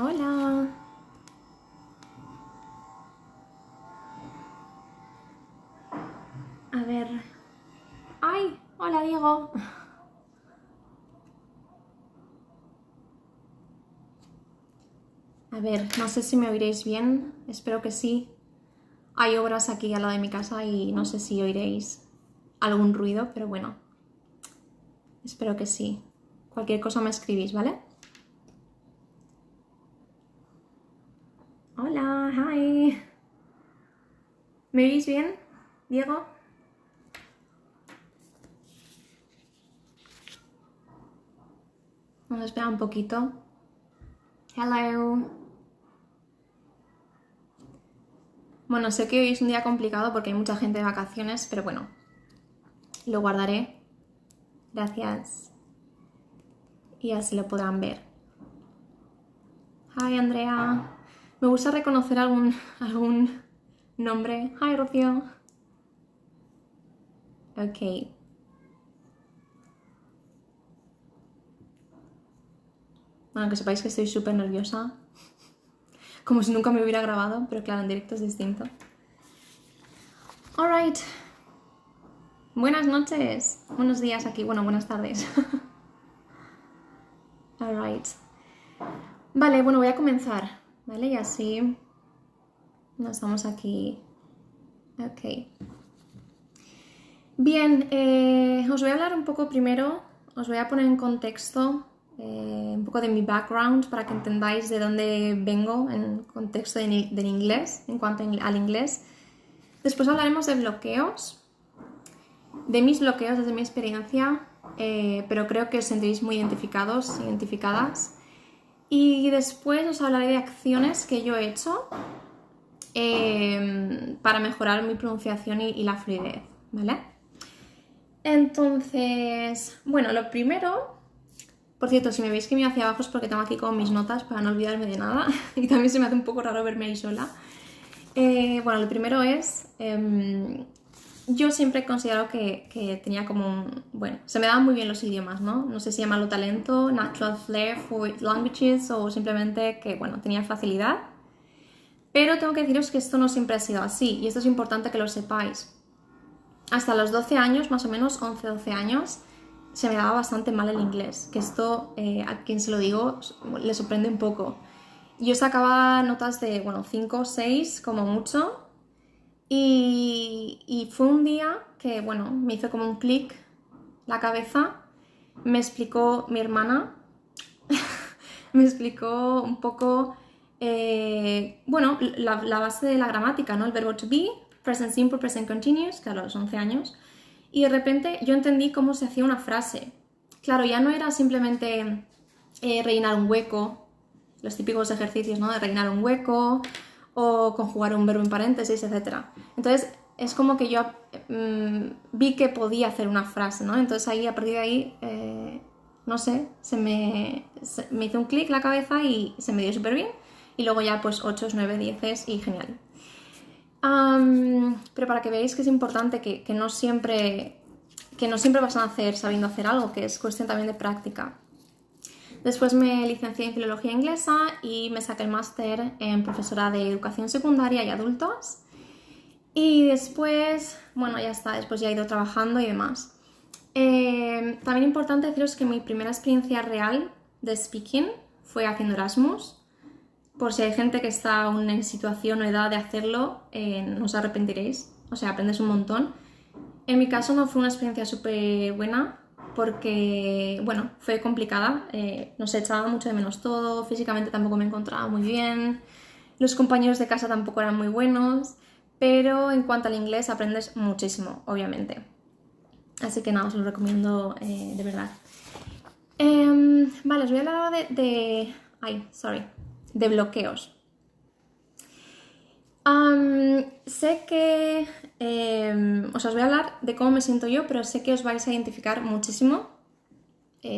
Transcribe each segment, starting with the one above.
Hola. A ver. ¡Ay! Hola, Diego. A ver, no sé si me oiréis bien. Espero que sí. Hay obras aquí al lado de mi casa y no sé si oiréis algún ruido, pero bueno. Espero que sí. Cualquier cosa me escribís, ¿vale? Hola, hi. ¿Me oís bien, Diego? Vamos a esperar un poquito. Hello. Bueno, sé que hoy es un día complicado porque hay mucha gente de vacaciones, pero bueno, lo guardaré. Gracias. Y así lo podrán ver. Hi, Andrea. Me gusta reconocer algún nombre. Hi, Rocío. Ok. Bueno, que sepáis que estoy súper nerviosa. Como si nunca me hubiera grabado, pero claro, en directo es distinto. Alright. Buenas noches. Buenos días aquí. Bueno, buenas tardes. Alright. Vale, bueno, voy a comenzar. ¿Vale? Y así nos vamos aquí. Ok. Bien, os voy a hablar un poco primero, os voy a poner en contexto un poco de mi background para que entendáis de dónde vengo en contexto del inglés, en cuanto al inglés. Después hablaremos de bloqueos, de mis bloqueos desde mi experiencia, pero creo que os sentiréis muy identificados, identificadas. Y después os hablaré de acciones que yo he hecho para mejorar mi pronunciación y la fluidez, ¿vale? Entonces, bueno, lo primero, por cierto, si me veis que me hacia abajo es porque tengo aquí como mis notas para no olvidarme de nada y también se me hace un poco raro verme ahí sola. Bueno, lo primero es, yo siempre he considerado que tenía como un, bueno, se me daban muy bien los idiomas, ¿no? No sé si llamarlo talento, natural flair for languages o simplemente que, bueno, tenía facilidad. Pero tengo que deciros que esto no siempre ha sido así y esto es importante que lo sepáis. Hasta los 12 años, más o menos 11-12 años, se me daba bastante mal el inglés, que esto a quien se lo digo le sorprende un poco. Yo sacaba notas de, bueno, 5 o 6 como mucho y fue un día que, bueno, me hizo como un clic la cabeza, me explicó mi hermana, me explicó un poco, bueno, la base de la gramática, ¿no? El verbo to be, present simple, present continuous, que a los 11 años, y de repente yo entendí cómo se hacía una frase. Claro, ya no era simplemente rellenar un hueco, los típicos ejercicios, ¿no? De rellenar un hueco o conjugar un verbo en paréntesis, etc. Entonces, es como que yo vi que podía hacer una frase, ¿no? Entonces ahí, a partir de ahí, no sé, me hizo un clic la cabeza y se me dio súper bien. Y luego ya pues 8, 9, 10 y genial. Pero para que veáis que es importante que no siempre vas a nacer sabiendo hacer algo, que es cuestión también de práctica. Después me licencié en Filología Inglesa y me saqué el máster en profesora de Educación Secundaria y Adultos. Y después, bueno, ya está, después ya he ido trabajando y demás. También importante deciros que mi primera experiencia real de speaking fue haciendo Erasmus. Por si hay gente que está aún en situación o edad de hacerlo, no os arrepentiréis, o sea, aprendes un montón. En mi caso no fue una experiencia súper buena porque, bueno, fue complicada, nos echaba mucho de menos todo, físicamente tampoco me encontraba muy bien, los compañeros de casa tampoco eran muy buenos, pero en cuanto al inglés aprendes muchísimo, obviamente. Así que nada, os lo recomiendo de verdad. Vale, os voy a hablar ahora de bloqueos. Sé que os voy a hablar de cómo me siento yo, pero sé que os vais a identificar muchísimo.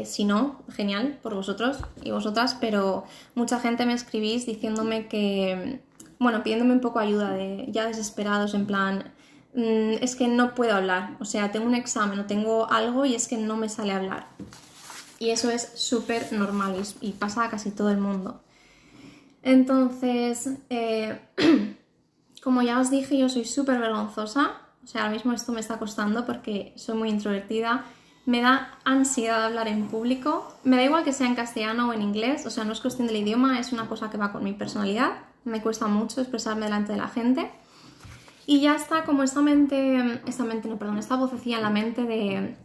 Si no, genial por vosotros y vosotras, pero mucha gente me escribís diciéndome que, bueno, pidiéndome un poco ayuda, ya desesperados, en plan, es que no puedo hablar, o sea, tengo un examen o tengo algo y es que no me sale a hablar. Y eso es súper normal y pasa a casi todo el mundo. Entonces, como ya os dije, yo soy súper vergonzosa. O sea, ahora mismo esto me está costando porque soy muy introvertida. Me da ansiedad hablar en público. Me da igual que sea en castellano o en inglés. O sea, no es cuestión del idioma, es una cosa que va con mi personalidad. Me cuesta mucho expresarme delante de la gente. Y ya está como esta vocecilla en la mente de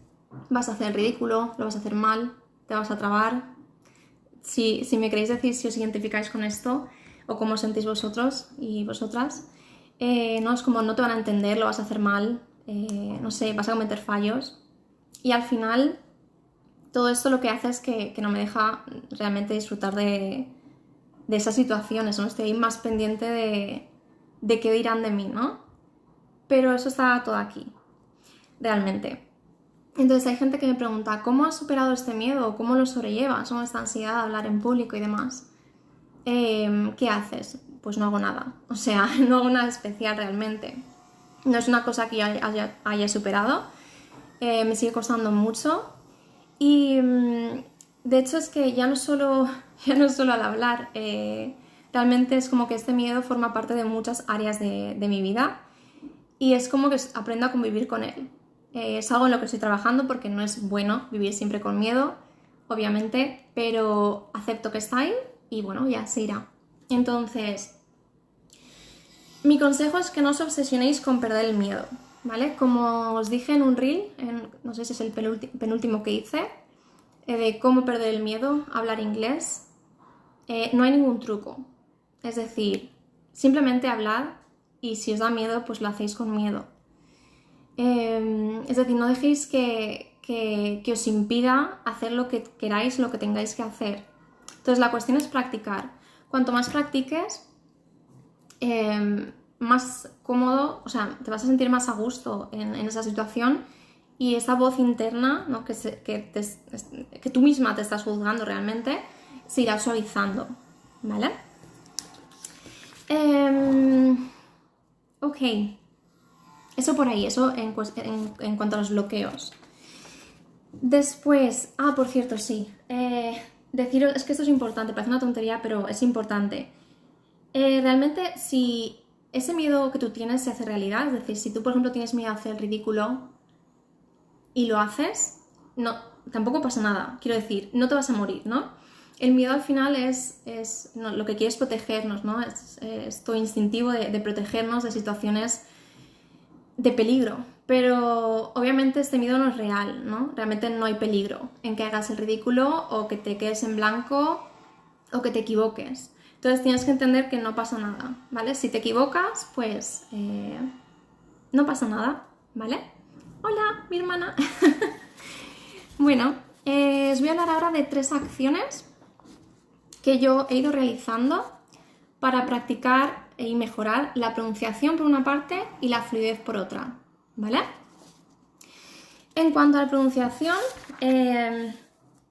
vas a hacer el ridículo, lo vas a hacer mal, te vas a trabar. Si me queréis decir si os identificáis con esto o cómo os sentís vosotros y vosotras, no es como no te van a entender, lo vas a hacer mal, no sé, vas a cometer fallos. Y al final todo esto lo que hace es que no me deja realmente disfrutar de esas situaciones, ¿no? Estoy más pendiente de qué dirán de mí, ¿no? Pero eso está todo aquí, realmente. Entonces hay gente que me pregunta, ¿cómo has superado este miedo? ¿Cómo lo sobrellevas? ¿O esta ansiedad de hablar en público y demás? ¿Qué haces? Pues no hago nada. O sea, no hago nada especial realmente. No es una cosa que yo haya superado. Me sigue costando mucho. Y de hecho es que ya no solo al hablar. Realmente es como que este miedo forma parte de muchas áreas de mi vida. Y es como que aprendo a convivir con él. Es algo en lo que estoy trabajando porque no es bueno vivir siempre con miedo, obviamente, pero acepto que está ahí y bueno, ya se irá. Entonces, mi consejo es que no os obsesionéis con perder el miedo, ¿vale? Como os dije en un reel, no sé si es el penúltimo que hice, de cómo perder el miedo, hablar inglés, no hay ningún truco. Es decir, simplemente hablad y si os da miedo, pues lo hacéis con miedo. Es decir, no dejéis que os impida hacer lo que queráis, lo que tengáis que hacer. Entonces la cuestión es practicar. Cuanto más practiques, más cómodo, o sea, te vas a sentir más a gusto en esa situación y esa voz interna, ¿no? que tú misma te estás juzgando realmente, se irá suavizando, ¿vale? Ok. Eso por ahí, eso en cuanto a los bloqueos. Después, por cierto, sí. Deciros, es que esto es importante, parece una tontería, pero es importante. Realmente, si ese miedo que tú tienes se hace realidad, es decir, si tú, por ejemplo, tienes miedo a hacer el ridículo y lo haces, no, tampoco pasa nada. Quiero decir, no te vas a morir, ¿no? El miedo al final no, lo que quiere es protegernos, ¿no? Es esto instintivo de protegernos de situaciones de peligro, pero obviamente este miedo no es real, ¿no? Realmente no hay peligro en que hagas el ridículo o que te quedes en blanco o que te equivoques. Entonces tienes que entender que no pasa nada, ¿vale? Si te equivocas, pues no pasa nada, ¿vale? Hola, mi hermana. Bueno, os voy a hablar ahora de 3 acciones que yo he ido realizando para practicar y mejorar la pronunciación por una parte y la fluidez por otra, ¿vale? En cuanto a la pronunciación,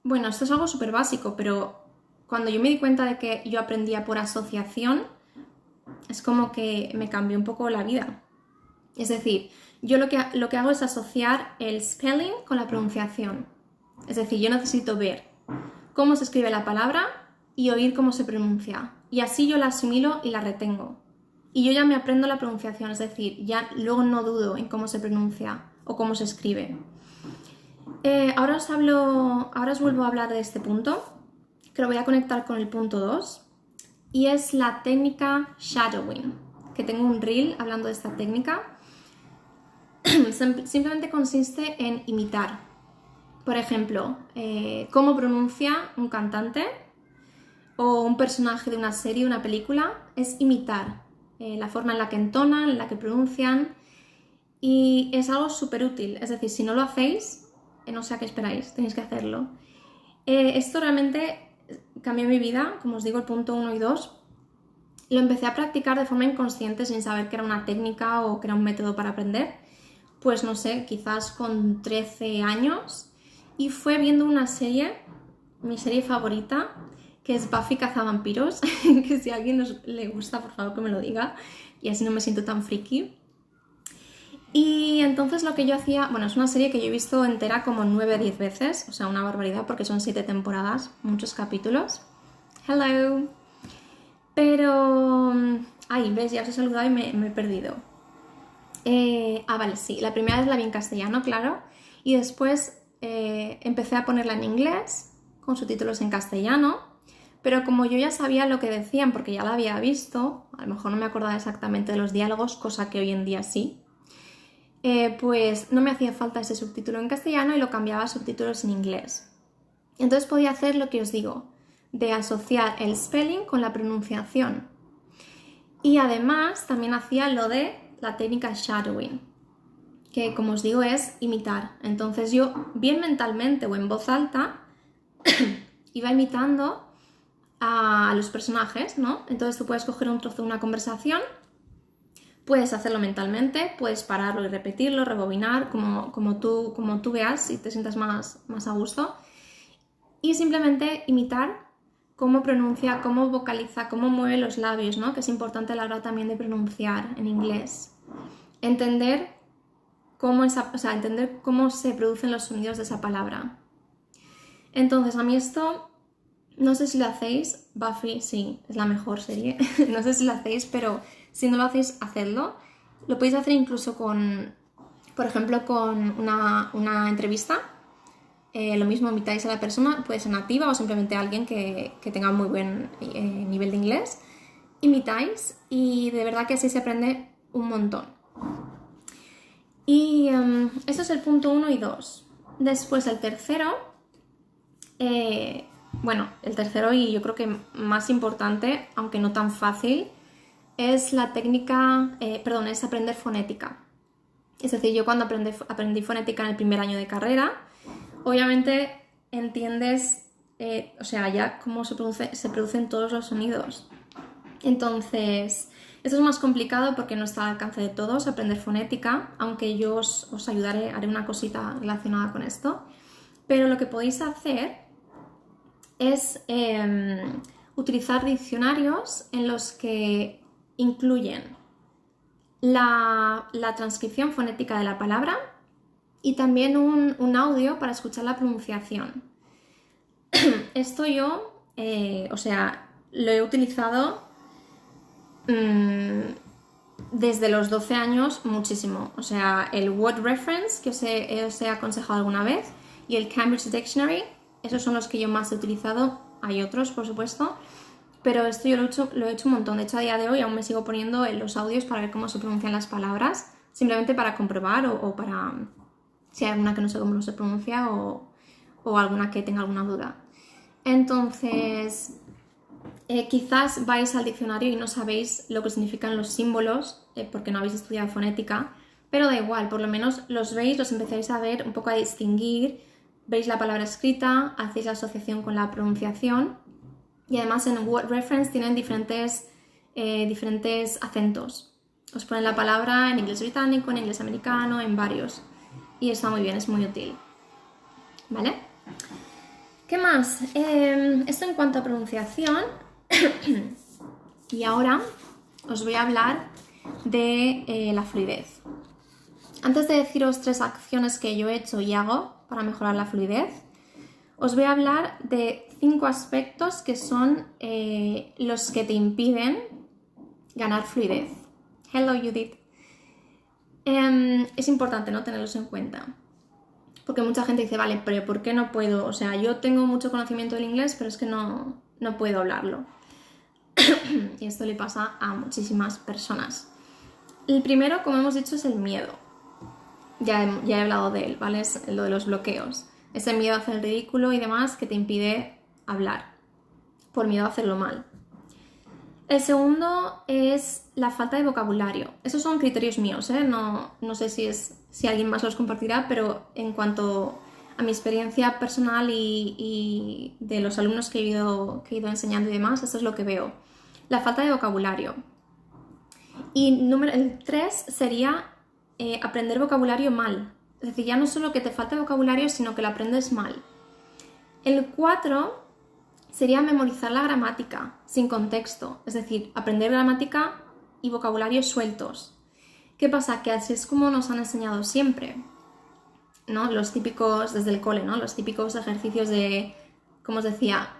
bueno, esto es algo súper básico, pero cuando yo me di cuenta de que yo aprendía por asociación, es como que me cambió un poco la vida. Es decir, yo lo que hago es asociar el spelling con la pronunciación. Es decir, yo necesito ver cómo se escribe la palabra y oír cómo se pronuncia. Y así yo la asimilo y la retengo. Y yo ya me aprendo la pronunciación, es decir, ya luego no dudo en cómo se pronuncia o cómo se escribe. Ahora os vuelvo a hablar de este punto, que lo voy a conectar con el punto 2, y es la técnica shadowing, que tengo un reel hablando de esta técnica. Simplemente consiste en imitar. Por ejemplo, cómo pronuncia un cantante o un personaje de una serie, una película, es imitar la forma en la que entonan, en la que pronuncian, y es algo súper útil. Es decir, si no lo hacéis, no sé a qué esperáis, tenéis que hacerlo. Esto realmente cambió mi vida, como os digo, el punto 1 y 2. Lo empecé a practicar de forma inconsciente sin saber que era una técnica o que era un método para aprender. Pues no sé, quizás con 13 años. Y fue viendo una serie, mi serie favorita, que es Buffy Cazavampiros, que si a alguien le gusta, por favor que me lo diga, y así no me siento tan friki. Y entonces lo que yo hacía, bueno, es una serie que yo he visto entera como 9 o 10 veces, o sea, una barbaridad porque son 7 temporadas, muchos capítulos. Hello. Pero... Ay, ves, ya os he saludado y me he perdido. Vale, sí, la primera vez la vi en castellano, claro, y después empecé a ponerla en inglés, con subtítulos en castellano, pero como yo ya sabía lo que decían, porque ya la había visto, a lo mejor no me acordaba exactamente de los diálogos, cosa que hoy en día sí, pues no me hacía falta ese subtítulo en castellano y lo cambiaba a subtítulos en inglés. Entonces podía hacer lo que os digo, de asociar el spelling con la pronunciación. Y además también hacía lo de la técnica shadowing, que como os digo es imitar. Entonces yo, bien mentalmente o en voz alta, iba imitando a los personajes, ¿no? Entonces tú puedes coger un trozo de una conversación, puedes hacerlo mentalmente, puedes pararlo y repetirlo, rebobinar, como tú veas y te sientas más a gusto. Y simplemente imitar cómo pronuncia, cómo vocaliza, cómo mueve los labios, ¿no? Que es importante a la hora también de pronunciar en inglés. Entender cómo se producen los sonidos de esa palabra. Entonces, a mí esto, no sé si lo hacéis, Buffy sí, es la mejor serie, no sé si lo hacéis, pero si no lo hacéis, hacedlo. Lo podéis hacer incluso por ejemplo, con una entrevista. Lo mismo, invitáis a la persona, puede ser nativa o simplemente alguien que tenga muy buen nivel de inglés. Imitáis y de verdad que así se aprende un montón. Y eso es el punto 1 y 2. Después el tercero, el tercero y yo creo que más importante, aunque no tan fácil, es la técnica, es aprender fonética. Es decir, yo cuando aprendí fonética en el primer año de carrera, obviamente entiendes, ya cómo se producen todos los sonidos. Entonces, esto es más complicado porque no está al alcance de todos aprender fonética, aunque yo os ayudaré, haré una cosita relacionada con esto. Pero lo que podéis hacer es utilizar diccionarios en los que incluyen la transcripción fonética de la palabra y también un audio para escuchar la pronunciación. Esto yo, lo he utilizado desde los 12 años muchísimo. O sea, el Word Reference que os he aconsejado alguna vez y el Cambridge Dictionary, esos son los que yo más he utilizado. Hay otros, por supuesto, pero esto yo lo he hecho un montón. De hecho, a día de hoy aún me sigo poniendo en los audios para ver cómo se pronuncian las palabras, simplemente para comprobar o para si hay alguna que no sé cómo se pronuncia o alguna que tenga alguna duda. Entonces, quizás vais al diccionario y no sabéis lo que significan los símbolos porque no habéis estudiado fonética, pero da igual, por lo menos los veis, los empezáis a ver, un poco a distinguir, veis la palabra escrita, hacéis la asociación con la pronunciación y además en Word Reference tienen diferentes acentos. Os ponen la palabra en inglés británico, en inglés americano, en varios. Y está muy bien, es muy útil. ¿Vale? ¿Qué más? Esto en cuanto a pronunciación. Y ahora os voy a hablar de la fluidez. Antes de deciros 3 acciones que yo he hecho y hago para mejorar la fluidez, os voy a hablar de 5 aspectos que son los que te impiden ganar fluidez. Hello, Judith. Es importante, ¿no?, tenerlos en cuenta. Porque mucha gente dice, vale, pero ¿por qué no puedo? O sea, yo tengo mucho conocimiento del inglés, pero es que no puedo hablarlo. Y esto le pasa a muchísimas personas. El primero, como hemos dicho, es el miedo. Ya he hablado de él, ¿vale? Es lo de los bloqueos. Ese miedo a hacer el ridículo y demás que te impide hablar, por miedo a hacerlo mal. El segundo es la falta de vocabulario. Esos son criterios míos, ¿eh? No sé si alguien más los compartirá, pero en cuanto a mi experiencia personal y de los alumnos que he ido enseñando y demás, esto es lo que veo. La falta de vocabulario. Y el 3 sería aprender vocabulario mal. Es decir, ya no solo que te falte vocabulario, sino que lo aprendes mal. El 4 sería memorizar la gramática sin contexto, es decir, aprender gramática y vocabulario sueltos. ¿Qué pasa? Que así es como nos han enseñado siempre, ¿no? Los típicos, desde el cole, ¿no? Los típicos ejercicios de, como os decía,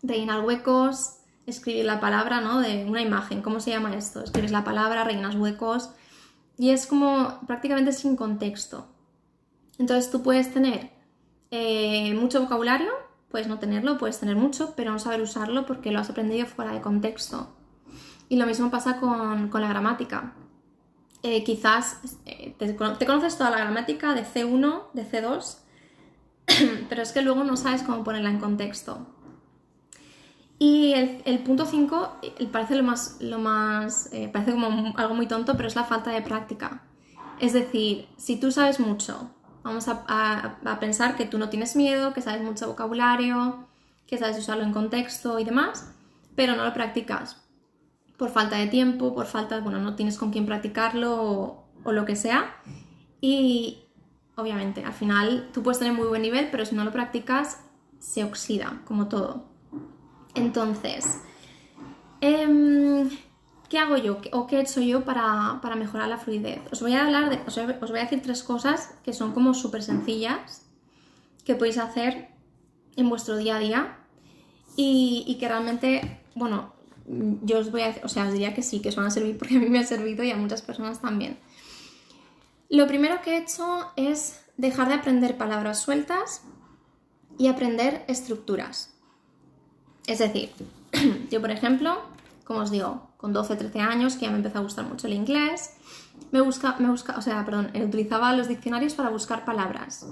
rellenar huecos, escribir la palabra, ¿no? De una imagen, ¿cómo se llama esto? Escribes la palabra, rellenas huecos y es como prácticamente sin contexto. Entonces tú puedes tener mucho vocabulario, puedes no tenerlo, puedes tener mucho, pero no saber usarlo porque lo has aprendido fuera de contexto. Y lo mismo pasa con la gramática. Quizás te conoces toda la gramática de C1, de C2, pero es que luego no sabes cómo ponerla en contexto. Y el punto 5 parece parece como algo muy tonto, pero es la falta de práctica. Es decir, si tú sabes mucho, vamos a pensar que tú no tienes miedo, que sabes mucho vocabulario, que sabes usarlo en contexto y demás, pero no lo practicas por falta de tiempo, no tienes con quién practicarlo o lo que sea. Y obviamente, al final tú puedes tener muy buen nivel, pero si no lo practicas, se oxida, como todo. Entonces, ¿qué hago yo o qué he hecho yo para mejorar la fluidez? Os voy a decir 3 cosas que son como súper sencillas que podéis hacer en vuestro día a día y que realmente, bueno, yo os diría que sí, que os van a servir porque a mí me ha servido y a muchas personas también. Lo primero que he hecho es dejar de aprender palabras sueltas y aprender estructuras. Es decir, yo por ejemplo, como os digo, con 12-13 años que ya me empezó a gustar mucho el inglés, utilizaba los diccionarios para buscar palabras.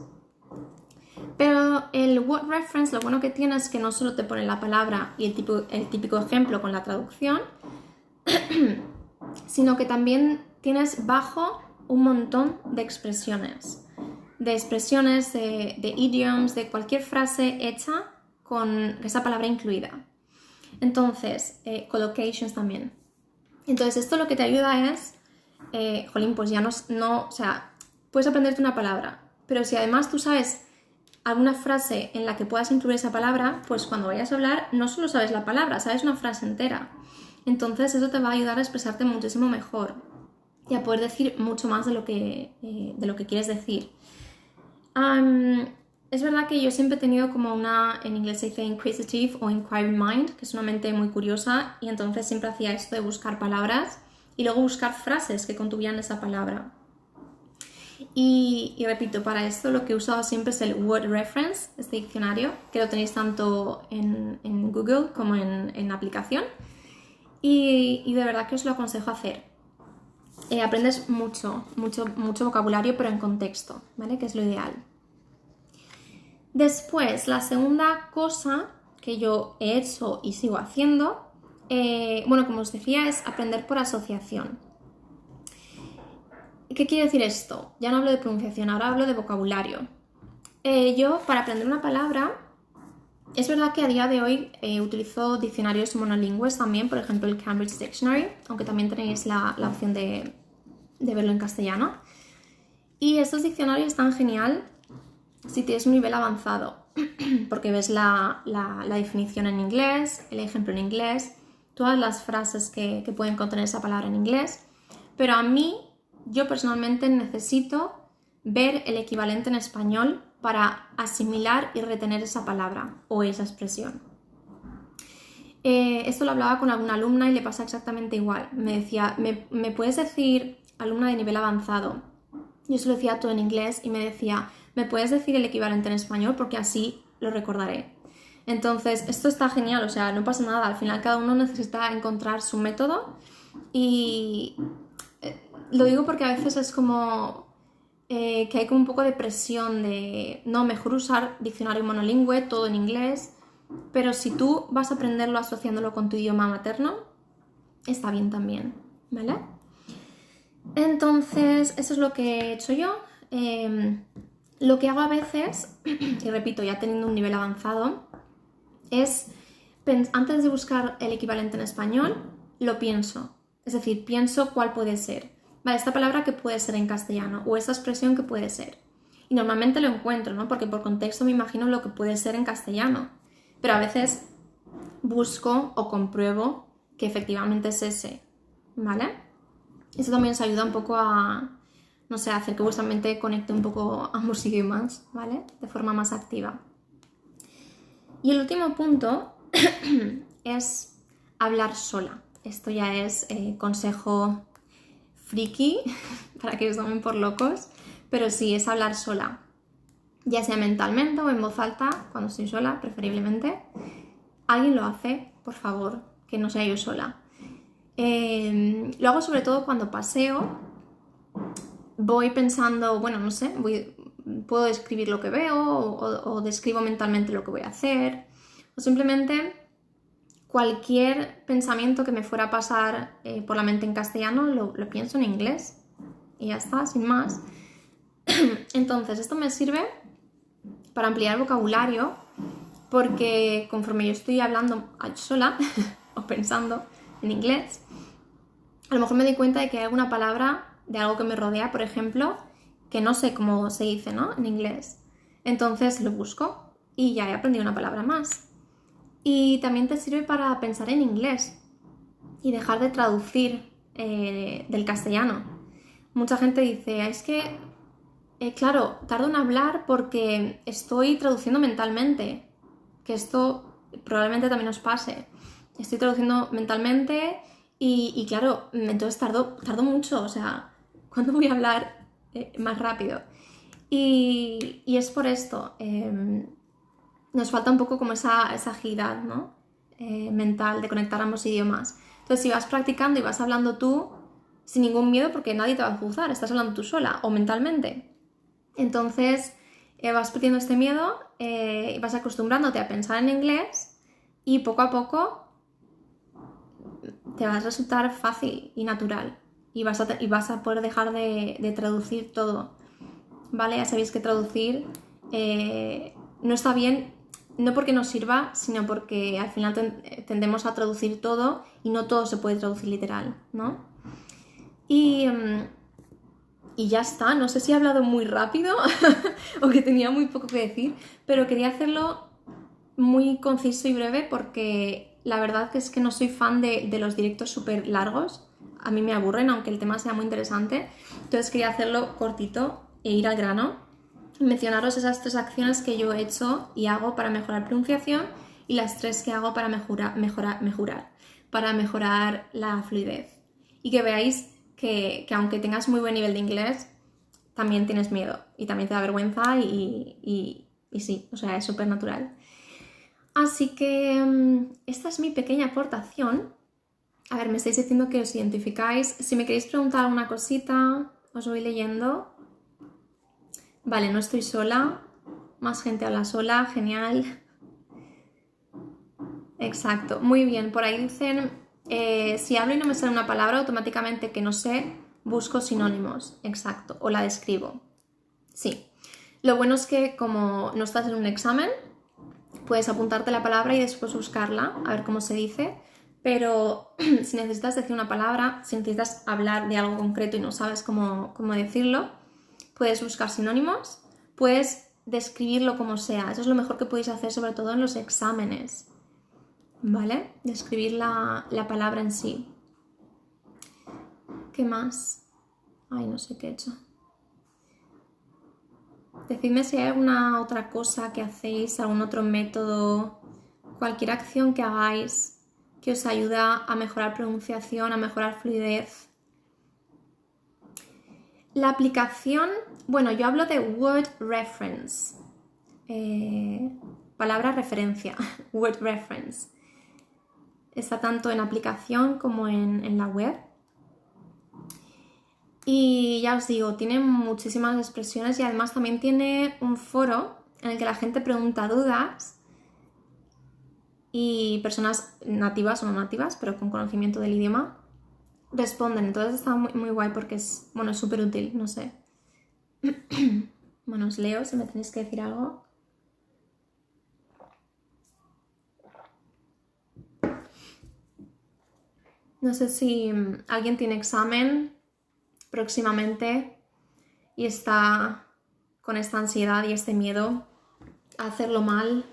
Pero el word reference lo bueno que tiene es que no solo te pone la palabra y el típico ejemplo con la traducción, sino que también tienes bajo un montón de expresiones, de idioms, de cualquier frase hecha con esa palabra incluida. Entonces, collocations también. Entonces, esto lo que te ayuda es, pues ya puedes aprenderte una palabra, pero si además tú sabes alguna frase en la que puedas incluir esa palabra, pues cuando vayas a hablar no solo sabes la palabra, sabes una frase entera. Entonces, eso te va a ayudar a expresarte muchísimo mejor y a poder decir mucho más de lo que quieres decir. Es verdad que yo siempre he tenido como en inglés se dice inquisitive o inquiring mind, que es una mente muy curiosa, y entonces siempre hacía esto de buscar palabras y luego buscar frases que contuvieran esa palabra. Y repito, para esto lo que he usado siempre es el Word Reference, este diccionario, que lo tenéis tanto en Google como en la aplicación, y de verdad que os lo aconsejo hacer. Aprendes mucho vocabulario, pero en contexto, ¿vale? Que es lo ideal. Después, la segunda cosa que yo he hecho y sigo haciendo, como os decía, es aprender por asociación. ¿Qué quiere decir esto? Ya no hablo de pronunciación, ahora hablo de vocabulario. Yo, para aprender una palabra, es verdad que a día de hoy utilizo diccionarios monolingües también, por ejemplo el Cambridge Dictionary, aunque también tenéis la opción de verlo en castellano. Y estos diccionarios están genial si tienes un nivel avanzado, porque ves la definición en inglés, el ejemplo en inglés, todas las frases que pueden contener esa palabra en inglés, pero yo personalmente necesito ver el equivalente en español para asimilar y retener esa palabra o esa expresión. Esto lo hablaba con alguna alumna y le pasa exactamente igual. Me decía, ¿me puedes decir, alumna de nivel avanzado? Yo se lo decía todo en inglés y me decía, ¿me puedes decir el equivalente en español? Porque así lo recordaré. Entonces, esto está genial, o sea, no pasa nada. Al final cada uno necesita encontrar su método y lo digo porque a veces es como que hay como un poco de presión de, no, mejor usar diccionario monolingüe, todo en inglés, pero si tú vas a aprenderlo asociándolo con tu idioma materno, está bien también, ¿vale? Entonces, eso es lo que he hecho yo. Lo que hago a veces, y repito, ya teniendo un nivel avanzado, es, antes de buscar el equivalente en español, lo pienso. Es decir, pienso cuál puede ser. Vale, esta palabra que puede ser en castellano o esta expresión que puede ser. Y normalmente lo encuentro, ¿no? Porque por contexto me imagino lo que puede ser en castellano. Pero a veces busco o compruebo que efectivamente es ese, ¿vale? Eso también os ayuda un poco a, no sé, a hacer que vuestra mente conecte un poco ambos idiomas, ¿vale? De forma más activa. Y el último punto es hablar sola. Esto ya es consejo friki, para que os tomen por locos, pero sí, es hablar sola, ya sea mentalmente o en voz alta, cuando estoy sola, preferiblemente. Alguien lo hace, por favor, que no sea yo sola. Lo hago sobre todo cuando paseo, voy pensando, bueno, no sé, puedo describir lo que veo o describo mentalmente lo que voy a hacer, o simplemente cualquier pensamiento que me fuera a pasar por la mente en castellano lo pienso en inglés y ya está, sin más. Entonces, esto me sirve para ampliar el vocabulario porque conforme yo estoy hablando sola o pensando en inglés, a lo mejor me doy cuenta de que hay alguna palabra de algo que me rodea, por ejemplo, que no sé cómo se dice, ¿no? En inglés. Entonces lo busco y ya he aprendido una palabra más. Y también te sirve para pensar en inglés y dejar de traducir del castellano. Mucha gente dice, es que, claro, tardo en hablar porque estoy traduciendo mentalmente, que esto probablemente también os pase. Estoy traduciendo mentalmente y claro, entonces tardo mucho, o sea, ¿cuándo voy a hablar más rápido? Y es por esto, nos falta un poco como esa agilidad, ¿no? Mental de conectar ambos idiomas. Entonces, si vas practicando y vas hablando tú sin ningún miedo, porque nadie te va a juzgar, estás hablando tú sola o mentalmente. Entonces, vas perdiendo este miedo y vas acostumbrándote a pensar en inglés y poco a poco te va a resultar fácil y natural y vas a poder dejar de traducir todo, ¿vale? Ya sabéis que traducir no está bien, no porque nos sirva, sino porque al final tendemos a traducir todo y no todo se puede traducir literal, ¿no? Y ya está, no sé si he hablado muy rápido o que tenía muy poco que decir, pero quería hacerlo muy conciso y breve porque la verdad que es que no soy fan de los directos súper largos. A mí me aburren, aunque el tema sea muy interesante. Entonces quería hacerlo cortito e ir al grano. Mencionaros esas 3 acciones que yo he hecho y hago para mejorar pronunciación y las 3 que hago para para mejorar la fluidez. Y que veáis que aunque tengas muy buen nivel de inglés, también tienes miedo y también te da vergüenza y sí, o sea, es súper natural. Así que esta es mi pequeña aportación. A ver, me estáis diciendo que os identificáis. Si me queréis preguntar alguna cosita, os voy leyendo. Vale, no estoy sola. Más gente habla sola, genial. Exacto, muy bien. Por ahí dicen, si hablo y no me sale una palabra, automáticamente que no sé, busco sinónimos. Exacto, o la describo. Sí. Lo bueno es que como no estás en un examen, puedes apuntarte la palabra y después buscarla, a ver cómo se dice, pero si necesitas decir una palabra, si necesitas hablar de algo concreto y no sabes cómo decirlo, puedes buscar sinónimos, puedes describirlo como sea. Eso es lo mejor que podéis hacer, sobre todo en los exámenes, ¿vale? Describir la palabra en sí. ¿Qué más? Ay, no sé qué he hecho. Decidme si hay alguna otra cosa que hacéis, algún otro método, cualquier acción que hagáis que os ayuda a mejorar pronunciación, a mejorar fluidez. La aplicación, bueno, yo hablo de Word Reference, palabra referencia, Word Reference. Está tanto en aplicación como en la web. Y ya os digo, tiene muchísimas expresiones y además también tiene un foro en el que la gente pregunta dudas y personas nativas o no nativas, pero con conocimiento del idioma, responden. Entonces está muy, muy guay porque es súper útil, no sé. Bueno, os leo si me tenéis que decir algo. No sé si alguien tiene examen próximamente y está con esta ansiedad y este miedo a hacerlo mal,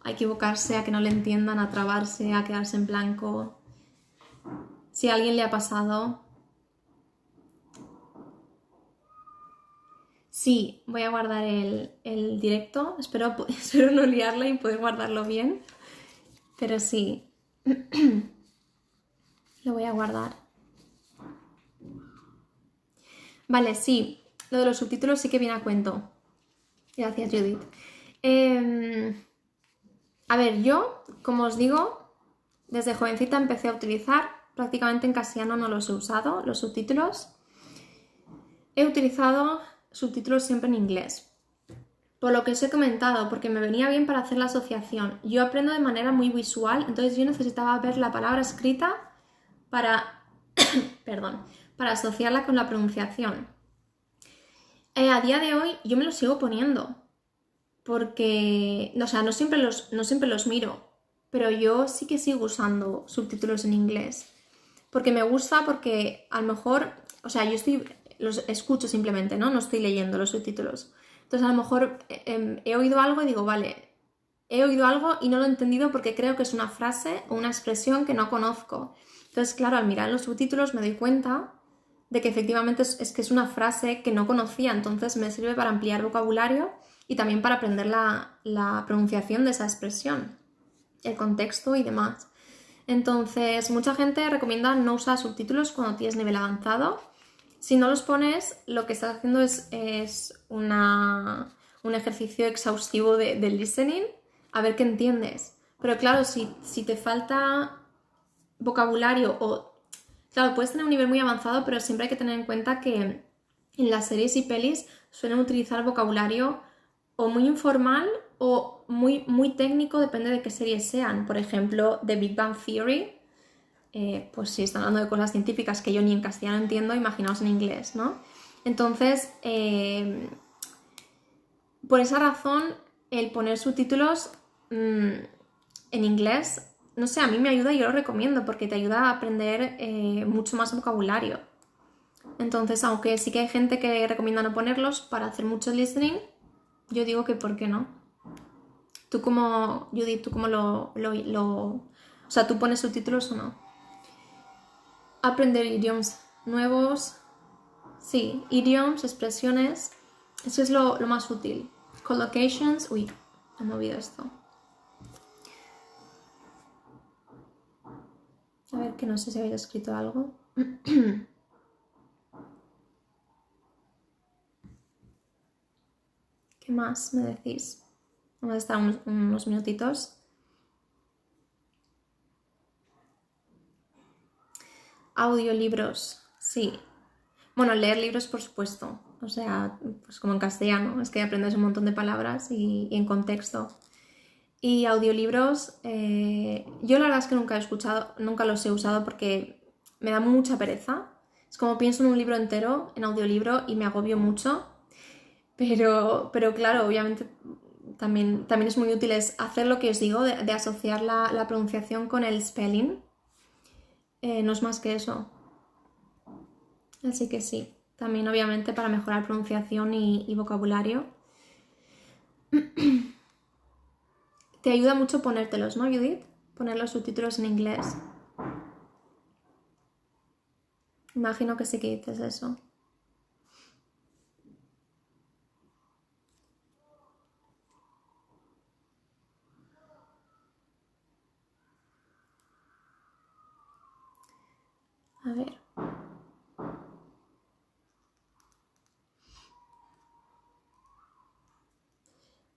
a equivocarse, a que no le entiendan, a trabarse, a quedarse en blanco. Si a alguien le ha pasado, sí, voy a guardar el directo. Espero no liarla y poder guardarlo bien. Pero sí. Lo voy a guardar. Vale, sí. Lo de los subtítulos sí que viene a cuento. Gracias, Judith. A ver, yo, como os digo, desde jovencita empecé a utilizar, prácticamente en castellano no los he usado, los subtítulos. He utilizado subtítulos siempre en inglés. Por lo que os he comentado, porque me venía bien para hacer la asociación. Yo aprendo de manera muy visual, entonces yo necesitaba ver la palabra escrita para, perdón, para asociarla con la pronunciación. A día de hoy yo me los sigo poniendo, porque, o sea, no siempre los miro, pero yo sí que sigo usando subtítulos en inglés. Porque me gusta, porque a lo mejor, o sea, los escucho simplemente, ¿no? No estoy leyendo los subtítulos. Entonces a lo mejor he oído algo y digo, vale, he oído algo y no lo he entendido porque creo que es una frase o una expresión que no conozco. Entonces, claro, al mirar los subtítulos me doy cuenta de que efectivamente es que es una frase que no conocía, entonces me sirve para ampliar vocabulario y también para aprender la pronunciación de esa expresión, el contexto y demás. Entonces, mucha gente recomienda no usar subtítulos cuando tienes nivel avanzado. Si no los pones, lo que estás haciendo es un ejercicio exhaustivo de listening, a ver qué entiendes. Pero claro, si te falta vocabulario o... Claro, puedes tener un nivel muy avanzado, pero siempre hay que tener en cuenta que en las series y pelis suelen utilizar vocabulario o muy informal o muy, muy técnico, depende de qué series sean. Por ejemplo, The Big Bang Theory, pues si están hablando de cosas científicas que yo ni en castellano entiendo, imaginaos en inglés, ¿no? Entonces, por esa razón, el poner subtítulos en inglés, no sé, a mí me ayuda y yo lo recomiendo porque te ayuda a aprender mucho más vocabulario. Entonces, aunque sí que hay gente que recomienda no ponerlos para hacer mucho listening, yo digo que ¿por qué no? Tú como, Judith, ¿tú cómo o sea, ¿tú pones subtítulos o no? Aprender idiomas nuevos, sí, idioms, expresiones, eso es lo más útil. Collocations, uy, he movido esto. A ver, que no sé si habéis escrito algo. ¿Qué más me decís? Vamos a estar unos minutitos. Audiolibros, sí. Bueno, leer libros, por supuesto. O sea, pues como en castellano, es que aprendes un montón de palabras y en contexto. Y audiolibros, yo la verdad es que nunca los he usado porque me da mucha pereza. Es como pienso en un libro entero, en audiolibro, y me agobio mucho. Pero claro, obviamente también es muy útil hacer lo que os digo, de asociar la pronunciación con el spelling. No es más que eso. Así que sí, también obviamente para mejorar pronunciación y vocabulario. Te ayuda mucho ponértelos, ¿no, Judith? Poner los subtítulos en inglés. Imagino que sí que dices eso. A ver.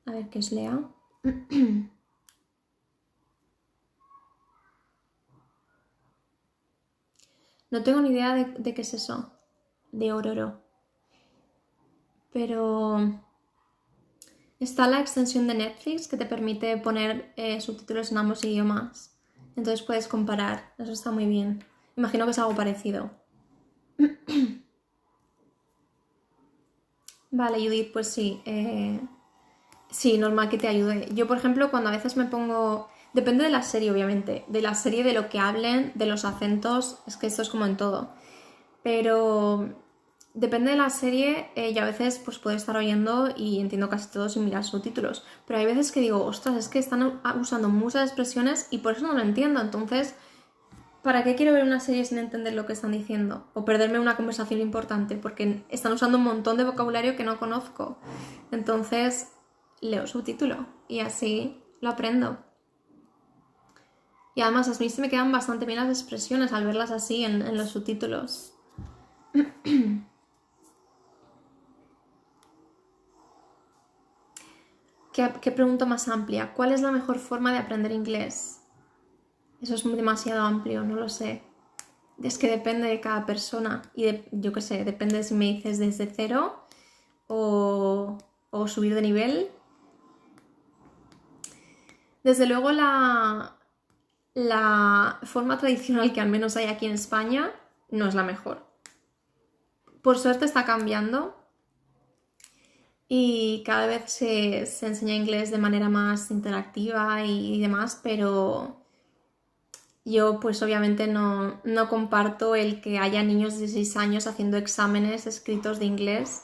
A ver que os lea. No tengo ni idea de qué es eso. De Ororo. Pero está la extensión de Netflix que te permite poner subtítulos en ambos idiomas. Entonces puedes comparar. Eso está muy bien. Imagino que es algo parecido. Vale, Judith, pues sí. Sí, normal que te ayude. Yo, por ejemplo, cuando a veces me pongo... Depende de la serie, obviamente. De la serie, de lo que hablen, de los acentos. Es que esto es como en todo. Pero depende de la serie, yo a veces pues puedo estar oyendo y entiendo casi todo sin mirar subtítulos. Pero hay veces que digo, ostras, es que están usando muchas expresiones y por eso no lo entiendo. Entonces, ¿para qué quiero ver una serie sin entender lo que están diciendo? O perderme una conversación importante porque están usando un montón de vocabulario que no conozco. Entonces, leo subtítulo y así lo aprendo. Y además a mí se me quedan bastante bien las expresiones al verlas así en los subtítulos. ¿Qué pregunta más amplia? ¿Cuál es la mejor forma de aprender inglés? Eso es demasiado amplio, no lo sé. Es que depende de cada persona. Y yo qué sé, depende si me dices desde cero o subir de nivel. Desde luego la forma tradicional que al menos hay aquí en España no es la mejor. Por suerte está cambiando. Y cada vez se enseña inglés de manera más interactiva y demás, pero yo pues obviamente no comparto el que haya niños de 16 años haciendo exámenes escritos de inglés.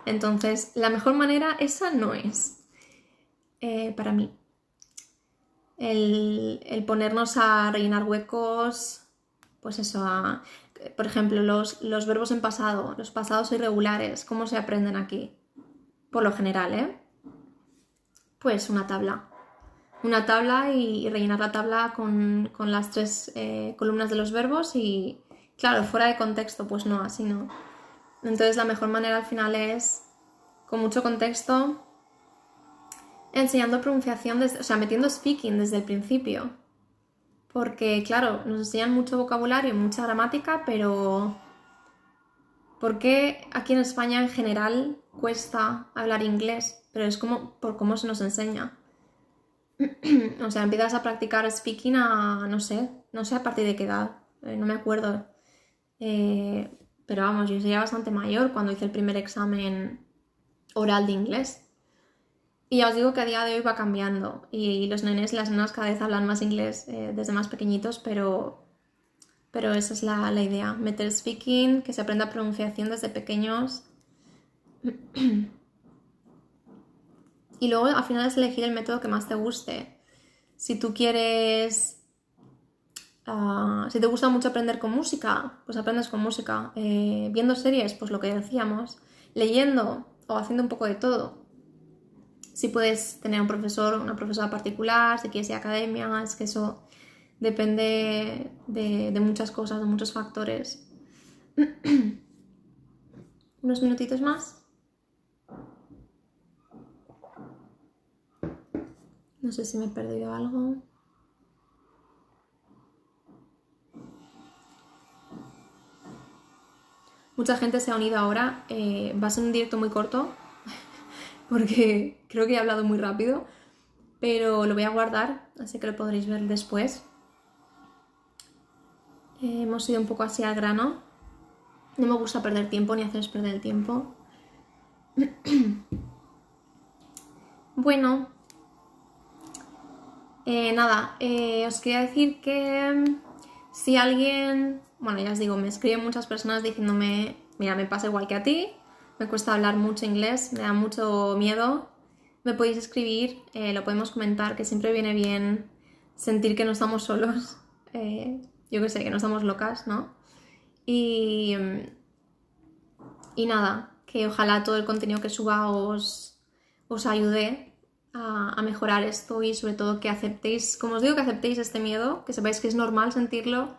Entonces, la mejor manera esa no es para mí. El ponernos a rellenar huecos, pues eso, por ejemplo, los verbos en pasado, los pasados irregulares, ¿cómo se aprenden aquí? Por lo general, pues una tabla. Una tabla y rellenar la tabla con las 3 columnas de los verbos y, claro, fuera de contexto, pues no, así no. Entonces la mejor manera al final es, con mucho contexto, enseñando pronunciación, o sea, metiendo speaking desde el principio. Porque, claro, nos enseñan mucho vocabulario y mucha gramática, pero ¿por qué aquí en España en general cuesta hablar inglés? Pero es como por cómo se nos enseña. O sea, empiezas a practicar speaking no sé a partir de qué edad, no me acuerdo. Pero vamos, yo sería bastante mayor cuando hice el primer examen oral de inglés. Y ya os digo que a día de hoy va cambiando y los nenes y las nenas cada vez hablan más inglés desde más pequeñitos, pero esa es la idea, meter speaking, que se aprenda pronunciación desde pequeños. Y luego al final es elegir el método que más te guste. Si tú quieres... si te gusta mucho aprender con música, pues aprendes con música. Viendo series, pues lo que decíamos. Leyendo o haciendo un poco de todo. Si puedes tener un profesor o una profesora particular, si quieres ir a academia, es que eso depende de muchas cosas, de muchos factores. Unos minutitos más. No sé si me he perdido algo. Mucha gente se ha unido ahora. Va a ser un directo muy corto porque creo que he hablado muy rápido, pero lo voy a guardar, así que lo podréis ver después. Hemos ido un poco así al grano. No me gusta perder tiempo ni haceros perder el tiempo. Bueno, nada, os quería decir que si alguien, bueno, ya os digo, me escriben muchas personas diciéndome, mira, me pasa igual que a ti, me cuesta hablar mucho inglés, me da mucho miedo, me podéis escribir, lo podemos comentar, que siempre viene bien sentir que no estamos solos, yo que sé, que no estamos locas, ¿no? Y nada, que ojalá todo el contenido que suba os ayude a mejorar esto y sobre todo que aceptéis, como os digo, que aceptéis este miedo, que sepáis que es normal sentirlo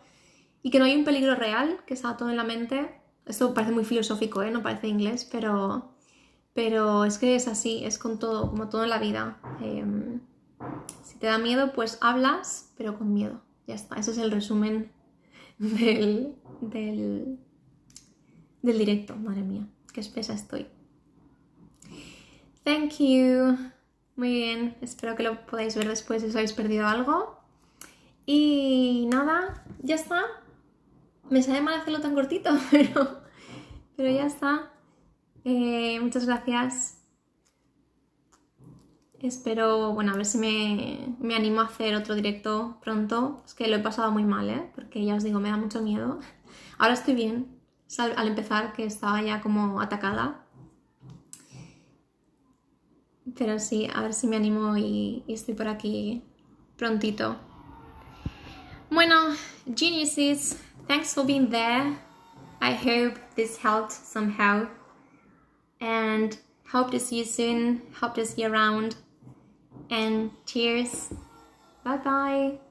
y que no hay un peligro real, que está todo en la mente. Esto parece muy filosófico, no parece inglés, pero es que es así, es con todo, como todo en la vida. Si te da miedo, pues hablas, pero con miedo. Ya está, ese es el resumen del directo. Madre mía, qué espesa estoy. Thank you. Muy bien, espero que lo podáis ver después si os habéis perdido algo. Y nada, ya está. Me sale mal hacerlo tan cortito, pero ya está. Muchas gracias. Espero, bueno, a ver si me animo a hacer otro directo pronto. Es que lo he pasado muy mal, porque ya os digo, me da mucho miedo. Ahora estoy bien, al empezar, que estaba ya como atacada. Pero sí, a ver si me animo y estoy por aquí prontito. Bueno, geniuses, thanks for being there. I hope this helped somehow. And hope to see you soon. Hope to see you around. And cheers. Bye bye.